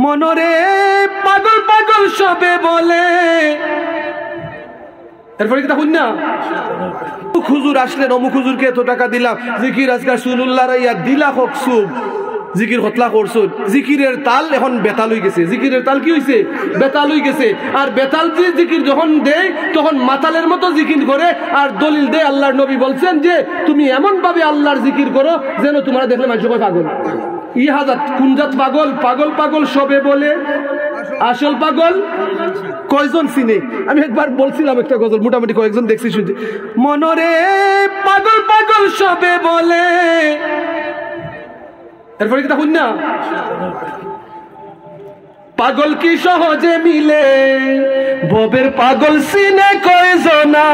মনরে পাগল পাগল সবে বলে। এরপরে কি তা শুন না, হুজুর আসলেন, অমুক হুজুরকে এত টাকা দিলাম, জিকির আজকাল সুনুল্লাহ রাইয়া দিলা হোক সুব, জিকির হতলা করছুন, জিকিরের তাল এখন বেতাল হয়ে গেছে। জিকিরের তাল কি হয়েছে? বেতাল হয়ে গেছে। আর বেতাল যে জিকির যখন দেয় তখন মাতালের মতো জিকির করে আর দলিল দেয়। আল্লাহর নবী বলছেন যে তুমি এমন ভাবে আল্লাহর জিকির করো যেন তোমরা দেখলে মানুষ সবাই পাগল। ইহাজাত কুনজাত পাগল, পাগল পাগল সবে বলে, আসল পাগল কয়জন চিনে? আমি একবার বলছিলাম একটা গজল, মোটামুটি কয়েকজন দেখছি শুনছি। মনরে পাগল পাগল সবে বলে। এরপরে কি তা শুন না, পাগল কি সহজে মিলে, ববের পাগল সিনে কয়জনা।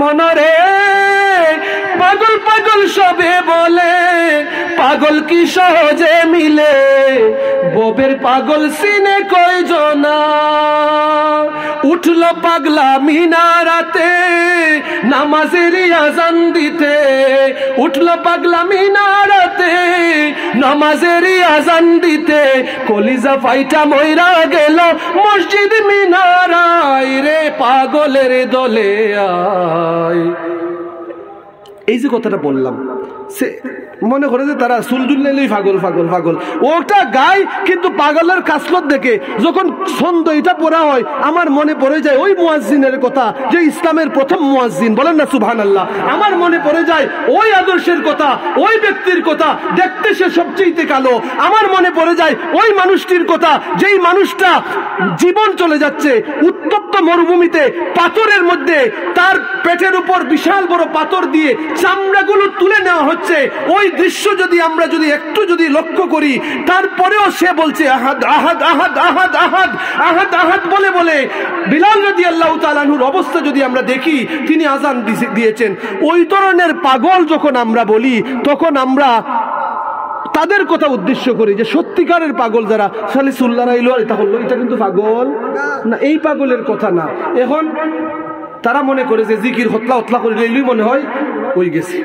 মনরে পাগল পাগল সবে বলে, পাগল কি সহজে মিলে, ববের পাগল সিনে কয়জনা। উঠল পাগলা মিনারাতে নামাজের আজান দিতে, উঠল পাগলা মিনারাতে নামাজের আজান দিতে, কলিজা ফাইটা মইরা গেল মসজিদ মিনারায় রে, পাগলের দলে আয়। এই যে কথাটা বললাম, সে মনে করে যে তারা সুলজুল্লাইলেই পাগল পাগল পাগল, ওটা গায় কিন্তু পাগলের কাসলত দেখে যখন ছন্দ এটা পড়া হয় আমার মনে পড়ে যায় ওই মুয়াজ্জিনের কথা, যে ইসলামের প্রথম মুয়াজ্জিন, বলেন না সুবহানাল্লাহ। আমার মনে পড়ে যায় ওই আদর্শের কথা, ওই ব্যক্তির কথা, দেখতে সে সবচেয়ে কালো। আমার মনে পড়ে যায় ওই মানুষটির কথা, যেই মানুষটা জীবন চলে যাচ্ছে উত্তপ্ত মরুভূমিতে, পাথরের মধ্যে তার পেটের উপর বিশাল বড় পাথর দিয়ে চামড়াগুলো তুলে নেওয়া হচ্ছে। ওই দৃশ্য যদি আমরা একটু লক্ষ্য করি, তারপরেও সে বলছে আহাদ আহাদ আহাদ আহাদ আহাদ আহাদ আহাদ বলে বলে। বিলাল রাদিয়াল্লাহু তাআলা আনহুর অবস্থা যদি আমরা দেখি, তিনি আযান দিয়েছেন। ওই ধরনের পাগল যখন আমরা বলি, তখন আমরা তাদের কথা উদ্দেশ্য করি যে সত্যিকারের পাগল যারা সালিসুল্লাহ রাইল, এটা হলো, এটা কিন্তু পাগল না, এই পাগলের কথা না। এখন তারা মনে করে যে জিকির হতলা হতলা করে লইলেই মনে হয় ওই গেছে।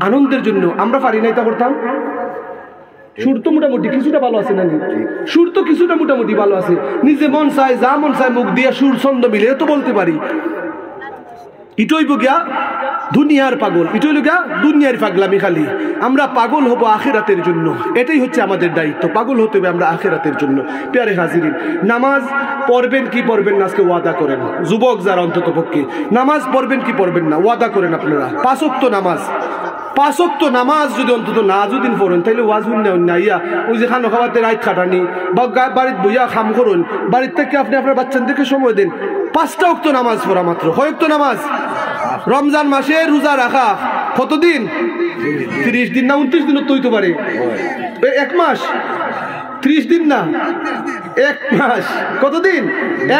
আনন্দের জন্য আমরা পারি না এটা করতাম। সুর তো মোটামুটি কিছুটা ভালো আছে না, সুর তো কিছুটা মোটামুটি ভালো আছে, নিজে মন চায় যা মন চায় মুখ দিয়ে সুর ছন্দ মিলে তো বলতে পারি। ইটই গিয়া দুনিয়ার পাগল, ইটই গিয়া দুনিয়ার পাগলামি খালি। আমরা পাগল হব আখিরাতের জন্য, এটাই হচ্ছে আমাদের দায়িত্ব। পাগল হতে হবে আমরা আখিরাতের জন্য। প্যারে হাজিরিন, নামাজ পড়বেন কি পড়বেন না আজকে ওয়াদা করেন। যুবক যারা অন্তত পক্ষে নামাজ পড়বেন কি পড়বেন না ওয়াদা করেন আপনারা। 5 ওয়াক্ত নামাজ, 5 ওয়াক্ত নামাজ যদি অন্তত না যদিন পড়েন তাইলে ওয়াজ না ইয়া ওই যে খানো খাওয়াতে রাত খাটানি বা বাড়িতে বইয়া খাম করুন, বাড়ির থেকে আপনি আপনার বাচ্চাদেরকে সময় দেন। 5টা ওয়াক্ত নামাজ পড়া মাত্র। কয় ওয়াক্ত নামাজ? রমজান মাসে রোজা রাখা কতদিন? 30 দিন না 29 দিনও তো হইতে পারে। 1 মাস, 30 দিন না 1 মাস। কতদিন?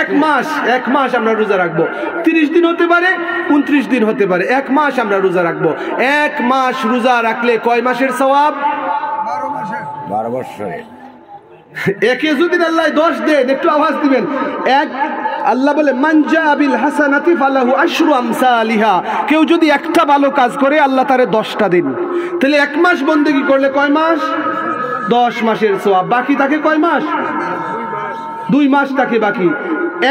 1 মাস। 1 মাস আমরা রোজা রাখবো। 30 দিন হতে পারে, 29 দিন হতে পারে, 1 মাস আমরা রোজা রাখবো। 1 মাস রোজা রাখলে কয় মাসের সওয়াব? 12 বছরে। একে যদি আল্লাহ 10 দেন, একটু আওয়াজ দিবেন। আল্লাহ বলে মান জাআ বিল হাসানাতি ফালাহু আশরু আমসালিহা। কেউ যদি একটা ভালো কাজ করে আল্লাহ তারে 10টা দিন। তাহলে 1 মাস বন্দেগী করলে কয় মাস? 10 মাসের সওয়াব। বাকি থাকে কয় মাস? 2 মাস থাকে বাকি।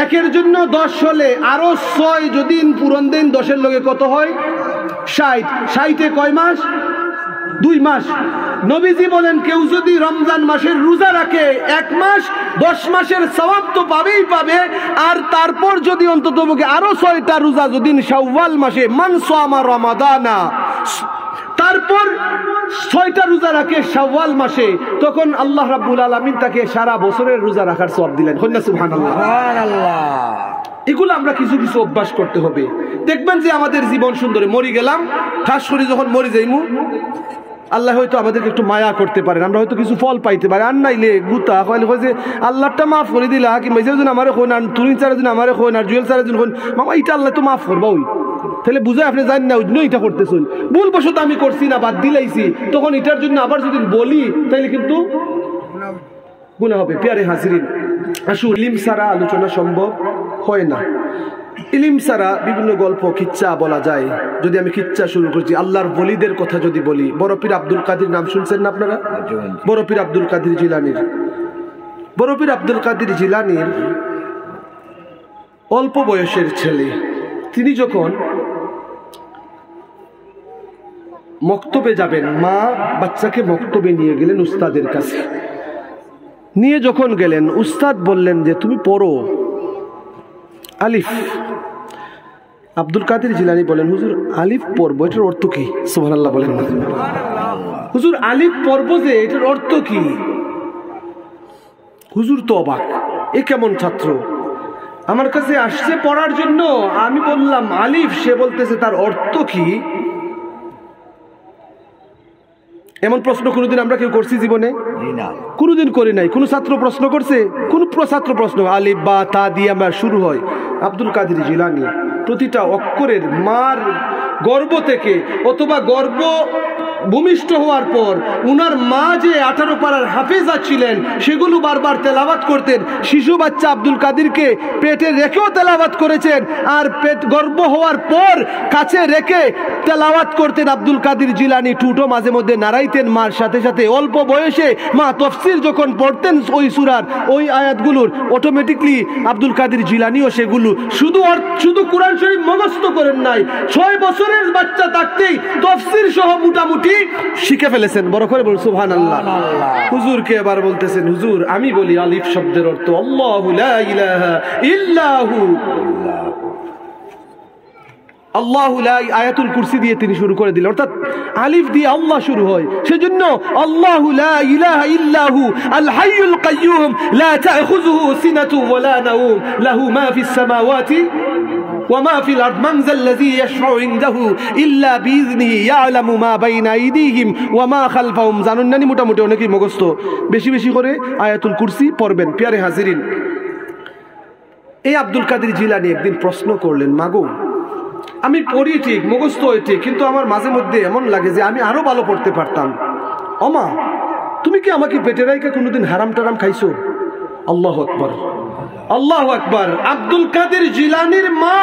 1-এর জন্য 10 হলে আরো 6 যদি পূরণ দেন 10-এর লগে কত হয়? 60। 60-এ কয় মাস? 2 মাস। নবীজি বলেন কেউ যদি রমজান মাসের রোজা রাখে 1 মাস, 10 মাসের সওয়াব তো পাবেই পাবে। আর তারপর যদি অন্তত আরো 6টা রোজা যদি শাওয়াল মাসে মান সামা রমাদানা, তারপর 6টা রোজা রাখে শাওয়াল মাসে, তখন আল্লাহ রাব্বুল আলামিন তাকে সারা বছরের রোজা রাখার সওয়াব দিলেন। সুবহানাল্লাহ, সুবহানাল্লাহ। এগুলো আমরা কিছু কিছু অভ্যাস করতে হবে। দেখবেন যে আমাদের জীবন সুন্দর। মরি গেলাম, খাস করে যখন মরি যাইমু, আল্লাহ হয়তো আমাদেরকে একটু মায়া করতে পারেন, আমরা হয়তো কিছু ফল পাইতে পারি। আর নাইলে গুতা কইলে যে আল্লাহটা মাফ করে দিলা, কি মেজেজন আমারে কোন আর তুই চারজন আমারে কোন আর জুয়েল চারজন কোন, মামা এটা আল্লাহ তো মাফ করবা। ওই তাহলে বুঝায় আপনি জানেন না ওই এটা করতেছেন, ভুল বশত আমি করছি না, বাদ দিলাইছি, তখন এটার জন্য আবার যদি বলি তাইলে কিন্তু গুনাহ হবে। প্যারে হাজিরিন, আসুন ইলম ছাড়া আলোচনা সম্ভব হয় না। ইলম ছাড়া বিভিন্ন গল্প কিচ্ছা বলা যায়। যদি আমি কিচ্ছা শুরু করছি, আল্লাহর ওলিদের কথা যদি বলি, বড় পীর আব্দুল কাদির নাম শুনছেন না আপনারা? বড় পীর আব্দুল কাদির জিলানীর, বড় পীর আব্দুল কাদির জিলানীর অল্প বয়সের ছেলে, তিনি যখন মক্তবে যাবেন, মা বাচ্চাকে মক্তবে নিয়ে গেলেন উস্তাদের কাছে। নিয়ে যখন গেলেন, উস্তাদ বললেন যে তুমি পড়ো আলিফ। আব্দুল কাদের জিলানী বলেন, হুজুর আলিফ পড়বো, এটার অর্থ কি? সুবহানাল্লাহ বলেন না। হুজুর আলিফ পড়বো যে, এটার অর্থ কি? হুজুর তো অবাক, এ কেমন ছাত্র, আমার কাছে আসছে পড়ার জন্য। আমি বললাম আলিফ, সে বলতেছে তার অর্থ কি? এমন প্রশ্ন কোনোদিন আমরা কেউ করছি জীবনে? কোনোদিন করি নাই। কোন ছাত্র প্রশ্ন করছে? কোন ছাত্র প্রশ্ন আলিফ বা তা দিয়ে আমরা শুরু হয়। আব্দুল কাদের জিলানী প্রতিটা অক্ষরের মার গর্ভ থেকে অথবা গর্ভ ভূমিষ্ঠ হওয়ার পর উনার মা যে 18 পারার হাফেজা ছিলেন, সেগুলো বারবার তেলাওয়াত করতেন। শিশু বাচ্চা আব্দুল কাদিরকে পেটে রেখেও তেলাওয়াত করেছেন, আর পেট গর্ভ হওয়ার পর কাছে রেখে তেলাওয়াত করতেন আব্দুল কাদের জিলানী। টুটো মাঝে মধ্যে নাড়াইতেন মার সাথে সাথে। অল্প বয়সে মা তাফসীর যখন পড়তেন ওই সূরার ওই আয়াতগুলোর, অটোমেটিকলি আব্দুল কাদের জিলানীও সেগুলো শুধু কোরআন শরীফ মুখস্থ করেন নাই, 6 বছরের বাচ্চা থাকতেই তাফসীর সহ মোটামুটি শিখে ফেলেছেন। বড় করে বল সুবহানাল্লাহ। হুজুরকে এবার বলতেছেন, হুজুর আমি বলি আলিফ শব্দের অর্থ আল্লাহু লা ইলাহা ইল্লাহু। আল্লাহু লা, আয়াতুল কুরসি দিয়ে তিনি শুরু করে দিলেন, অর্থাৎ আলিফ দিয়ে আল্লাহ শুরু হয়। সেজন্য আল্লাহু লা ইলাহা ইল্লাহু আল হাইয়ুল কাইয়্যুম লা তাখুযুহু সিনাতু ওয়া লা নাওম লাহু মা ফিস সামাওয়াতি وما في الأرض من ذا الذي يشفع عنده إلا بإذنه يعلم ما بين أيديهم وما خلفهم। জানেন না মোটামুটি অনেকেই মুখস্থ, বেশি বেশি করে আয়াতুল কুরসি পড়বেন। প্রিয় হাজিরিন, এই আব্দুল কাদের জিলানী একদিন প্রশ্ন করলেন, মাগো আমি পড়ি ঠিক, মুখস্থ হয় ঠিক, কিন্তু আমার মাঝে মধ্যে এমন লাগে যে আমি আরো ভালো পড়তে পারতাম। ওমা, তুমি কি আমাকে পেটে রাইখা কোনোদিন হারাম টারাম খাইছো? আল্লাহু আকবার, আল্লাহু আকবার। আব্দুল কাদের জিলানীর মা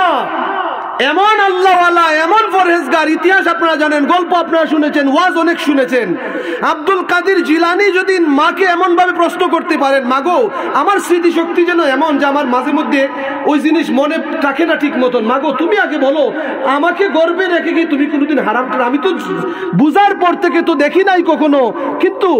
এমন আল্লাহওয়ালা, এমন পরহেজগার, ইতিহাস আপনারা জানেন, গল্প আপনারা শুনেছেন, ওয়াজ অনেক শুনেছেন। আব্দুল কাদের জিলানী যদি মাকে এমন ভাবে প্রশ্ন করতে পারেন, মাগো আমার স্মৃতিশক্তি যেন এমন যে আমার মাঝে মধ্যে ওই জিনিস মনে থাকে না ঠিক মতন, মাগো তুমি আগে বলো আমাকে গর্বে রেখে কি তুমি কোনোদিন হারাম? আমি তো বুঝার পর থেকে তো দেখি নাই কখনো, কিন্তু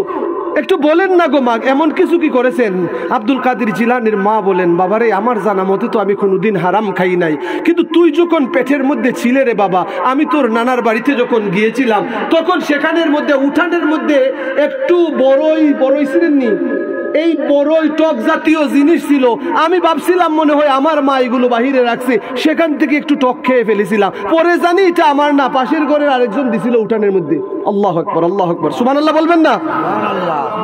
একটু বলেন না গো মা, এমন কিছু কি করেছেন? আব্দুল কাদের জিলানীর মা বলেন, বাবারে আমার জানা মতে তো আমি কোনোদিন হারাম খাই নাই, কিন্তু তুই যখন পেটের মধ্যে ছিলে রে বাবা, আমি তোর নানার বাড়িতে যখন গিয়েছিলাম তখন সেখানের মধ্যে উঠানের মধ্যে একটু বড়ই ছিলেননি, এই বড়ই টক জাতীয় জিনিস ছিল। আমি ভাবছিলাম মনে হয় আমার মা এগুলো বাহিরে রাখছে, সেখান থেকে একটু টক খেয়ে ফেলেছিলাম, পরে জানি এটা আমার না, পাশের ঘরের আরেকজন দিছিল উঠানের মধ্যে। আল্লাহু আকবার, আল্লাহু আকবার, সুবহানাল্লাহ বলবেন না?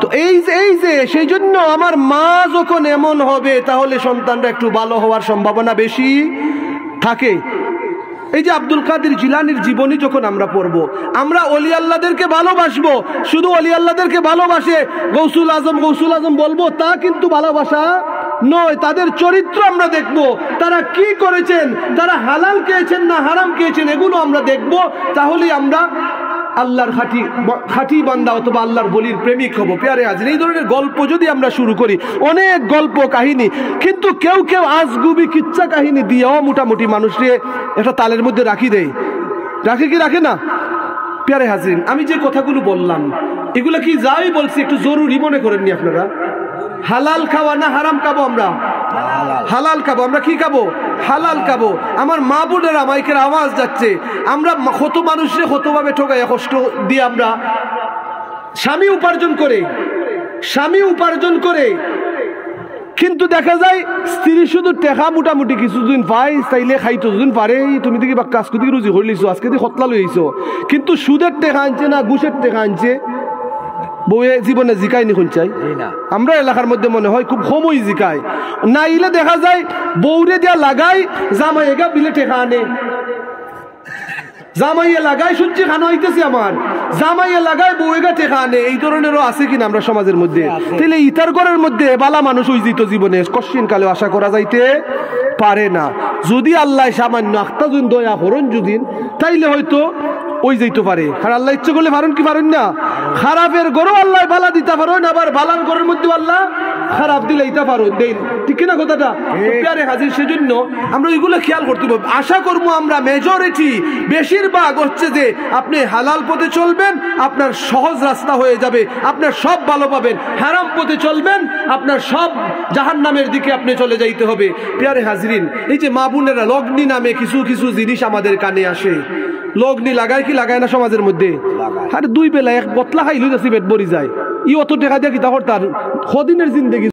তো এই যে সেই জন্য আমার মা যখন এমন হবে, তাহলে সন্তানরা একটু ভালো হওয়ার সম্ভাবনা বেশি থাকে। এই যে আব্দুল কাদের জিলানীর জীবনী যখন আমরা পড়বো, আমরা ওলি আল্লাহদেরকে ভালোবাসবো। শুধু ওলি আল্লাহদেরকে ভালোবাসে গৌসুল আজম বলবো তা কিন্তু ভালোবাসা নয়। তাদের চরিত্র আমরা দেখব, তারা কি করেছেন, তারা হালাল খেয়েছেন না হারাম খেয়েছেন, এগুলো আমরা দেখব। তাহলেই আমরা আল্লাহর খাঁটি বান্দা অথবা আল্লাহর বলির প্রেমিক হব। প্রিয় হাজির, এই ধরনের গল্প যদি আমরা শুরু করি, অনেক গল্প কাহিনী, কিন্তু কেউ আজগুবি কিচ্ছা কাহিনী দিয়েও মোটামুটি মানুষকে একটা তালের মধ্যে রাখে কি রাখে না? প্রিয় হাজির, আমি যে কথাগুলো বললাম এগুলো কি যাই বলছি একটু জরুরি মনে করেননি আপনারা? হালাল খাওয়া না হারাম খাবো? আমরা হালাল খাবো। আমরা কি খাবো? হালাল খাবো। আমার মা বোনেরা, মাইকের আওয়াজ যাচ্ছে, আমরা কত মানুষের কতভাবে ঠকাই, কষ্ট দিয়ে আমরা স্বামী উপার্জন করে কিন্তু দেখা যায় স্ত্রী শুধু টেকা মোটামুটি কিছুদিন পাই, চাইলে খাইতো, যদিন পারে তুমি দেখি বা কাজ করতে রুজি করে লিছো, আজকে খতলা লইছো, কিন্তু সুদের টেকা আনছে না ঘুষের টেকা আনছে, বউয়ে জীবনে জিকায়নি কোন চাই? আমরা এলাকার মধ্যে মনে হয় খুব কমই জিকায়। না ইলে দেখা যায় বউরে দিয়া লাগাই, জামাইয়েগা বিলে টেকা আনে, জামাইয়ে লাগাই সূর্যে খানো হইতেছে আমার, জামাইয়ে লাগাই বউয়েগা টেকা আনে। এই ধরনেরও আছে কিনা আমরা সমাজের মধ্যে? তাহলে ইতার ঘরের মধ্যে বালা মানুষ হই যেত জীবনে, কশ্চিন কালেও আশা করা যাইতে পারে না। যদি আল্লাহ সামান্য আখতা যদি দয়া করুন যদি, তাইলে হয়তো ওই যাইতে পারে। আর আল্লাহ ইচ্ছে করলে পারেন কি পারেন না? খারাপের গরু আল্লাহ ভালা দিতে পারেন, আবার ভালার গরুর মধ্যে আল্লাহ খারাপ দিলে ইতা পারেন দেন, ঠিক কিনা কথাটা? প্যারে হাজির, সেজন্য আমরা ওইগুলো খেয়াল করতে হবে। আশা করবো আমরা মেজরিটি বেশিরভাগ হচ্ছে যে আপনি হালাল পথে চলবেন, আপনার সহজ রাস্তা হয়ে যাবে, আপনার সব ভালো পাবেন। হারাম পথে চলবেন, আপনার সব জাহান্নামের দিকে আপনি চলে যাইতে হবে। প্যারে হাজরিন, এই যে মা বোনেরা লগ্নি নামে কিছু কিছু জিনিস আমাদের কানে আসে। লগ্নি লাগায় কি লাগায় না সমাজের মধ্যে? আরে দুই বেলা এক বতলা খাইলে যাচ্ছি পেট ভরি যায়। ই অত টাকা দিয়ে কিতা করতার, কদিনের জিন্দগি